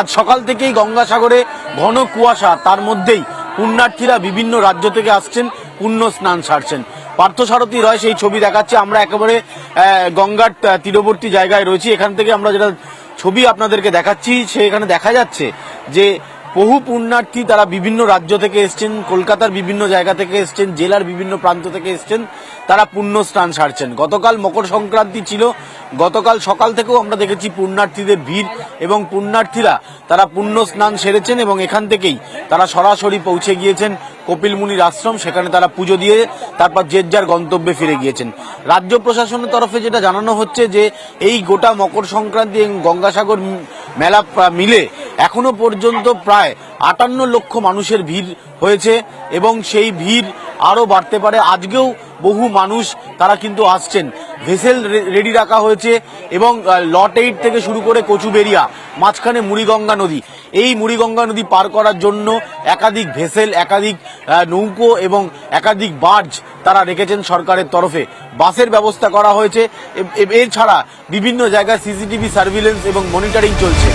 আজ সকাল থেকেই গঙ্গাসাগরে ঘন কুয়াশা, তার মধ্যেই পুণ্যার্থীরা বিভিন্ন রাজ্য থেকে আসছেন, পুণ্য স্নান সারছেন। পার্থসারথী রয় সেই ছবি দেখাচ্ছে। আমরা একেবারে গঙ্গার তীরবর্তী জায়গায় রয়েছি। এখান থেকে আমরা যেটা ছবি আপনাদেরকে দেখাচ্ছি, সেখানে দেখা যাচ্ছে যে বহু পুণ্যার্থী তারা বিভিন্ন রাজ্য থেকে এসছেন, কলকাতার বিভিন্ন জায়গা থেকে এসছেন, জেলার বিভিন্ন প্রান্ত থেকে এসছেন, তারা পুণ্য স্নান সারছেন। গতকাল মকর সংক্রান্তি ছিল, গতকাল সকাল থেকেও আমরা দেখেছি পুণ্যার্থীদের ভিড়, এবং পুণ্যার্থীরা তারা পুণ্য স্নান সেরেছেন এবং এখান থেকেই তারা সরাসরি পৌঁছে গিয়েছেন কপিল মুনির আশ্রম। সেখানে তারা পুজো দিয়ে তারপর যে যার গন্তব্যে ফিরে গিয়েছেন। রাজ্য প্রশাসনের তরফে যেটা জানানো হচ্ছে যে এই গোটা মকর সংক্রান্তি এবং গঙ্গাসাগর মেলা মিলে এখনো পর্যন্ত প্রায় 58 লক্ষ মানুষের ভিড় হয়েছে এবং সেই ভিড় আরো বাড়তে পারে। আজকেও বহু মানুষ তারা কিন্তু আসছেন। ভেসেল রেডি রাখা হয়েছে এবং লট 8 থেকে শুরু করে কচুবেরিয়া, মাঝখানে মুড়িগঙ্গা নদী, এই মুড়িগঙ্গা নদী পার করার জন্য একাধিক ভেসেল, একাধিক নৌকো এবং একাধিক বার্জ তারা রেখেছেন সরকারের তরফে। বাসের ব্যবস্থা করা হয়েছে। এছাড়া বিভিন্ন জায়গায় সিসিটিভি সার্ভিলেন্স এবং মনিটরিং চলছে।